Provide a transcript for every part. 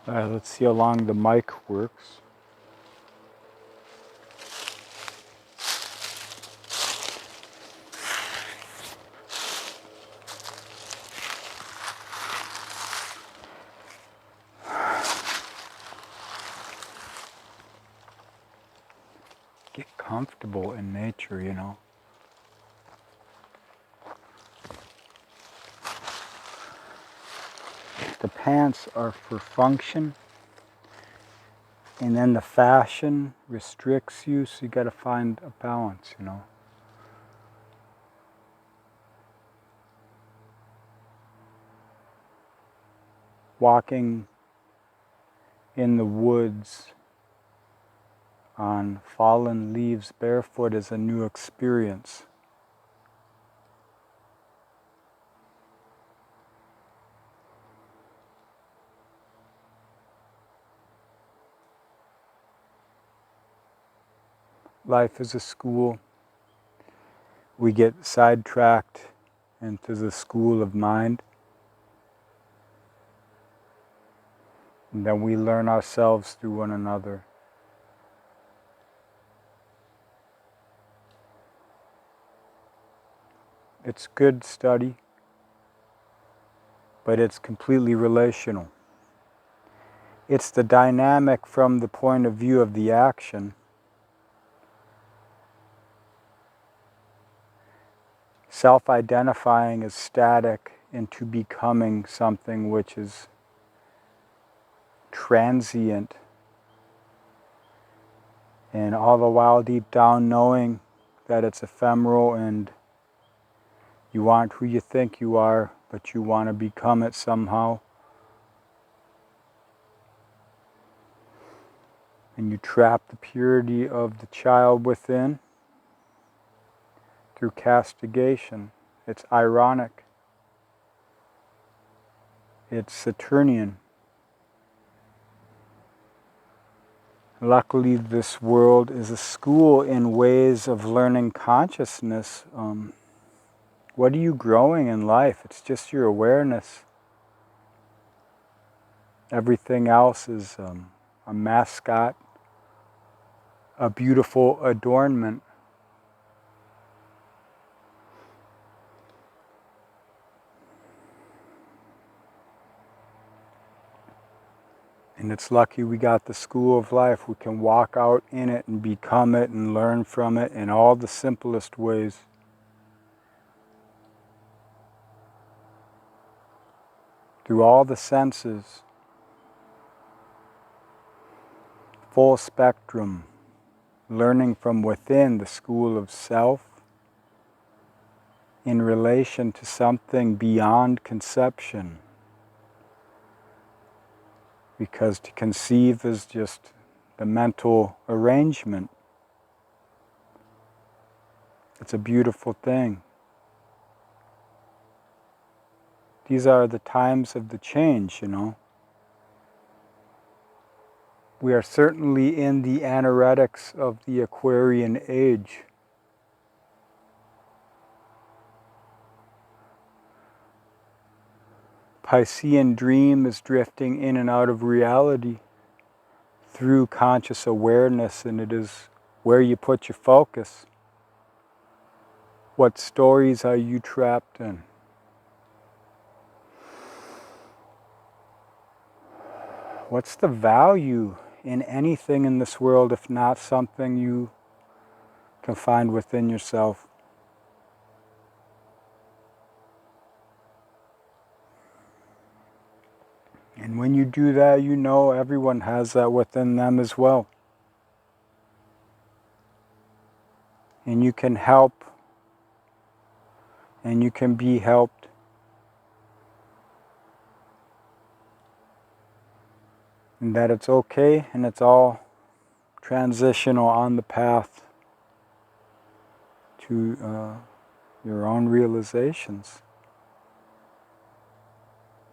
Let's see how long the mic works. Get comfortable in nature, you know. The pants are for function, and then the fashion restricts you, so you gotta find a balance, you know. Walking in the woods on fallen leaves barefoot is a new experience. Life is a school. We get sidetracked into the school of mind, and then we learn ourselves through one another. It's good study, but it's completely relational. It's the dynamic from the point of view of the action. Self-identifying as static into becoming something which is transient, and all the while deep down knowing that it's ephemeral and you aren't who you think you are, but you want to become it somehow. And you trap the purity of the child within through castigation. It's ironic. It's Saturnian. Luckily, this world is a school in ways of learning consciousness. What are you growing in life? It's just your awareness. Everything else is a mascot, a beautiful adornment. And it's lucky we got the school of life. We can walk out in it and become it and learn from it in all the simplest ways. Through all the senses. Full spectrum. Learning from within the school of self in relation to something beyond conception. Because to conceive is just the mental arrangement. It's a beautiful thing. These are the times of the change, you know. We are certainly in the anoretics of the Aquarian age. Piscean dream is drifting in and out of reality through conscious awareness, and it is where you put your focus. What stories are you trapped in? What's the value in anything in this world if not something you can find within yourself? And when you do that, you know everyone has that within them as well. And you can help, and you can be helped. And that it's okay, and it's all transitional on the path to your own realizations.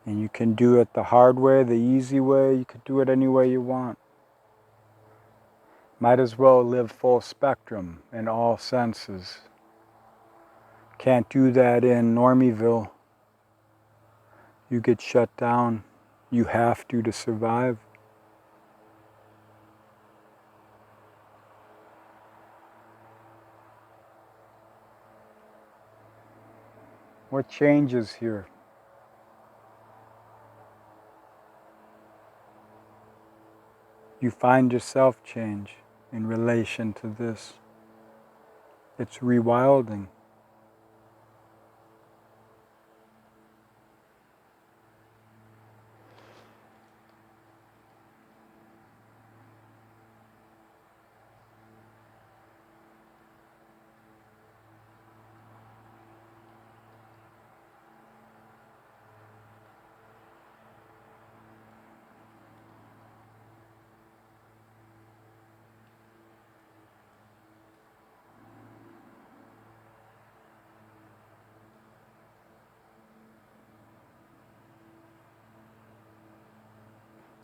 And you can do it the hard way, the easy way, you could do it any way you want. Might as well live full spectrum in all senses. Can't do that in Normieville. You get shut down. You have to survive. What changes here? You find yourself change in relation to this. It's rewilding.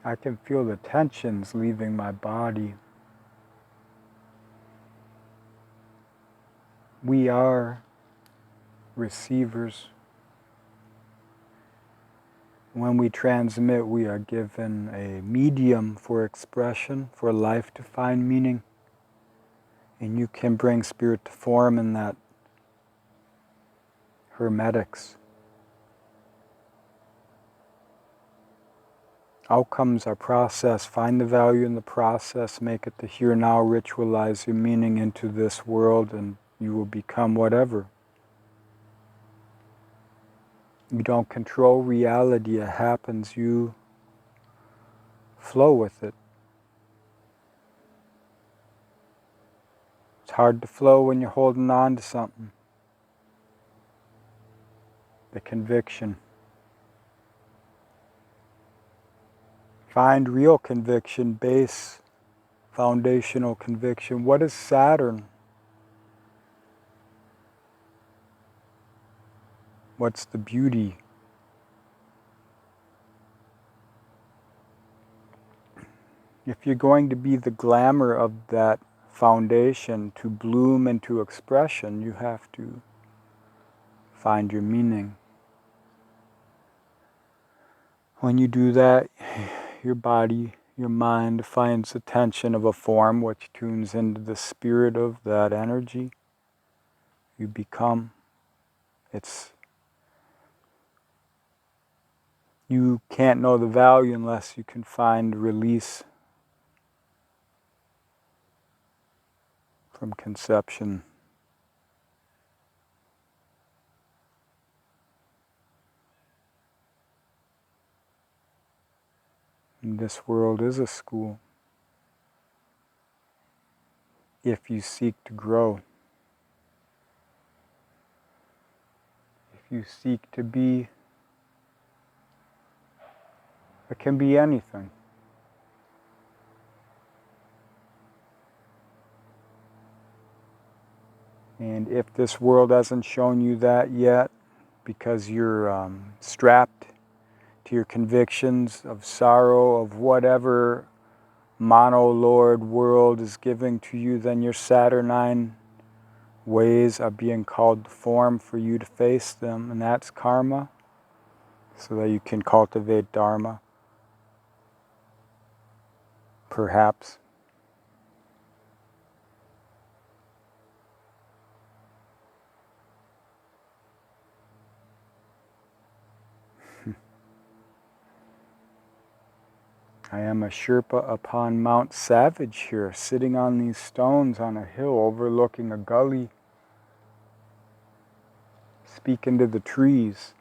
I can feel the tensions leaving my body. We are receivers. When we transmit, we are given a medium for expression, for life to find meaning. And you can bring spirit to form in that hermetics. Outcomes are process. Find the value in the process. Make it the here now. Ritualize your meaning into this world and you will become whatever. You don't control reality. It happens. You flow with it. It's hard to flow when you're holding on to something. The conviction. Find real conviction, base, foundational conviction. What is Saturn? What's the beauty? If you're going to be the glamour of that foundation to bloom into expression, you have to find your meaning. When you do that, your body, your mind finds the tension of a form which tunes into the spirit of that energy. You become. You can't know the value unless you can find release from conception. And this world is a school. If you seek to grow, if you seek to be, it can be anything. And if this world hasn't shown you that yet, because you're strapped to your convictions of sorrow, of whatever mono-lord world is giving to you, then your Saturnine ways are being called to form for you to face them, and that's karma, so that you can cultivate dharma, perhaps. I am a Sherpa upon Mount Savage here, sitting on these stones on a hill overlooking a gully, speaking to the trees.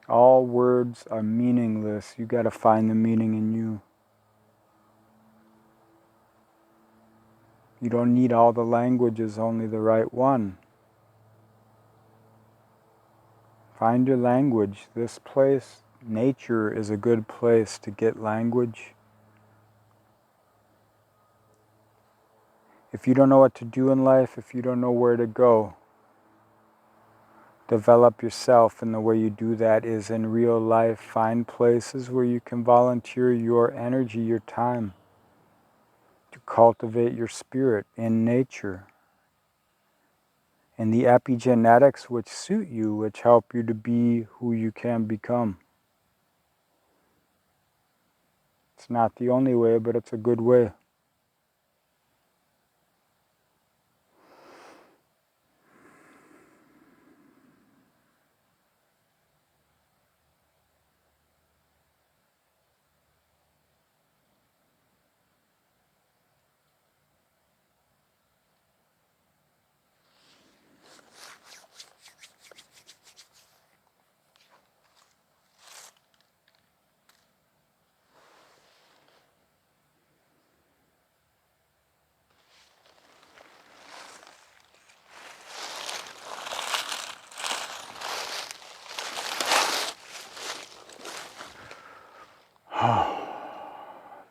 All words are meaningless. You got to find the meaning in you. You don't need all the languages, only the right one. Find your language. This place, nature, is a good place to get language. If you don't know what to do in life, if you don't know where to go, develop yourself, and the way you do that is in real life. Find places where you can volunteer your energy, your time, to cultivate your spirit in nature. and the epigenetics which suit you, which help you to be who you can become. It's not the only way, but it's a good way.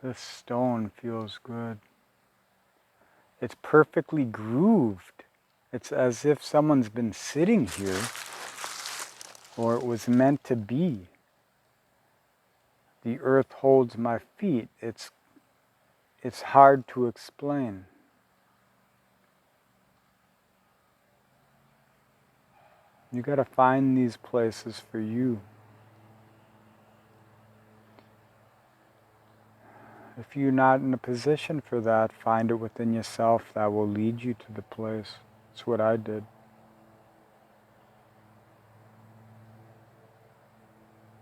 This stone feels good. It's perfectly grooved. It's as if someone's been sitting here, or it was meant to be. The earth holds my feet. It's hard to explain. You got to find these places for you. If you're not in a position for that, find it within yourself. That will lead you to the place. That's what I did.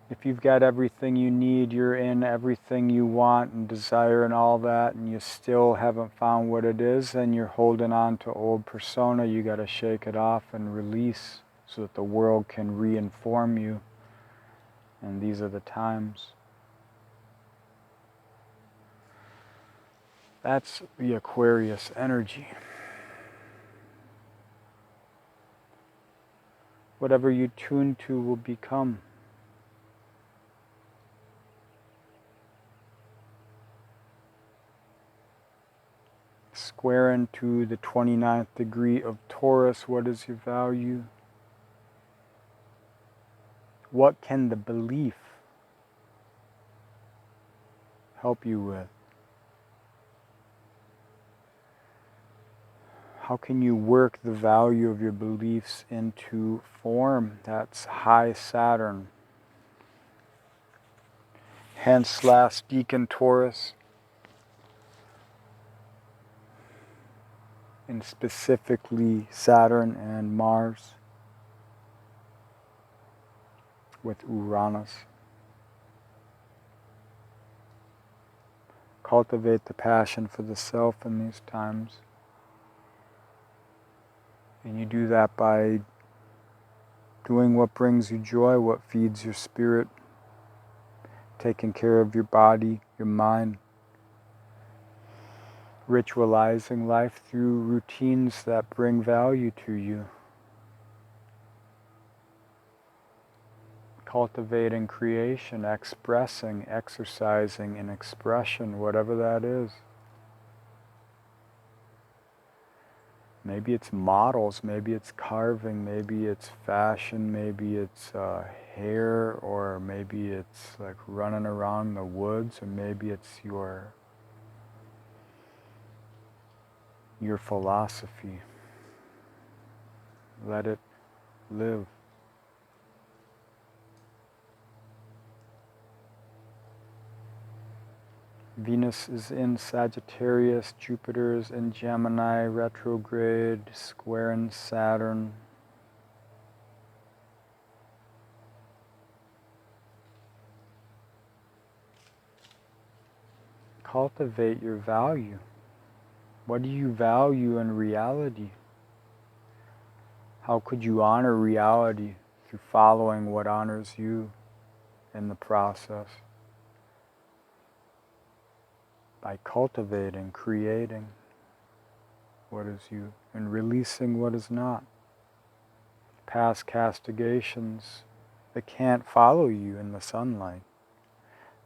If you've got everything you need, you're in everything you want and desire and all that, and you still haven't found what it is, and you're holding on to old persona, you got to shake it off and release so that the world can re-inform you. And these are the times. That's the Aquarius energy. Whatever you tune to will become. Square into the 29th degree of Taurus. What is your value? What can the belief help you with? How can you work the value of your beliefs into form? That's high Saturn. Hence last deacon Taurus. And specifically Saturn and Mars with Uranus. Cultivate the passion for the self in these times. And you do that by doing what brings you joy, what feeds your spirit, taking care of your body, your mind, ritualizing life through routines that bring value to you. Cultivating creation, expressing, exercising in expression, whatever that is. Maybe it's models, maybe it's carving, maybe it's fashion, maybe it's hair, or maybe it's like running around the woods, or maybe it's your philosophy. Let it live. Venus is in Sagittarius, Jupiter is in Gemini, retrograde, square in Saturn. Cultivate your value. What do you value in reality? How could you honor reality through following what honors you in the process? By cultivating, creating what is you, and releasing what is not. Past castigations that can't follow you in the sunlight.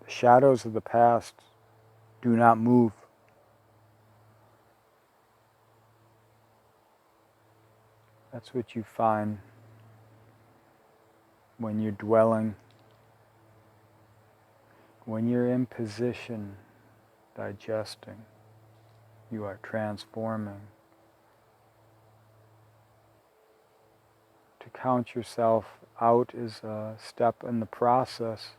The shadows of the past do not move. That's what you find when you're dwelling, when you're in position, digesting, you are transforming. count yourself out is a step in the process.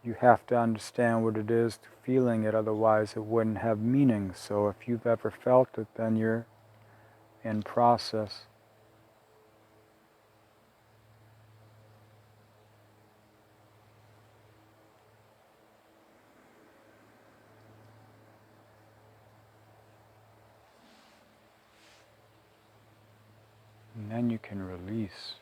You have to understand what it is to feeling it, otherwise it wouldn't have meaning. So if you've ever felt it, then you're in process. And then you can release.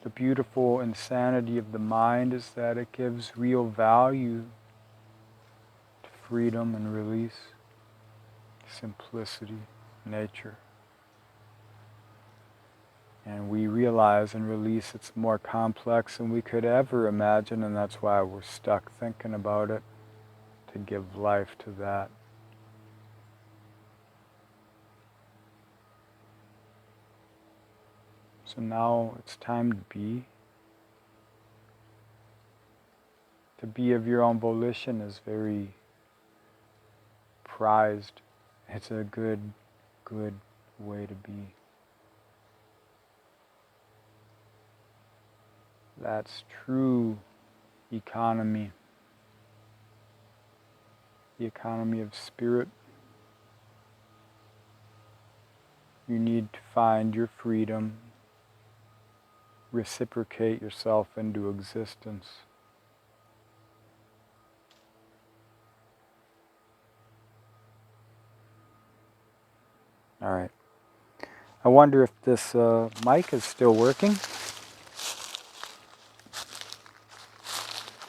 The beautiful insanity of the mind is that it gives real value to freedom and release, simplicity, nature. And we realize and release it's more complex than we could ever imagine, and that's why we're stuck thinking about it, to give life to that. So now it's time to be. To be of your own volition is very prized. It's a good way to be. That's true economy. The economy of spirit. You need to find your freedom, reciprocate yourself into existence. All right. I wonder if this mic is still working.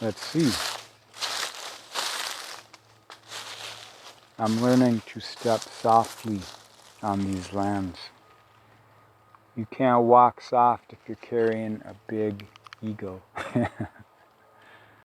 Let's see. I'm learning to step softly on these lands. You can't walk soft if you're carrying a big ego.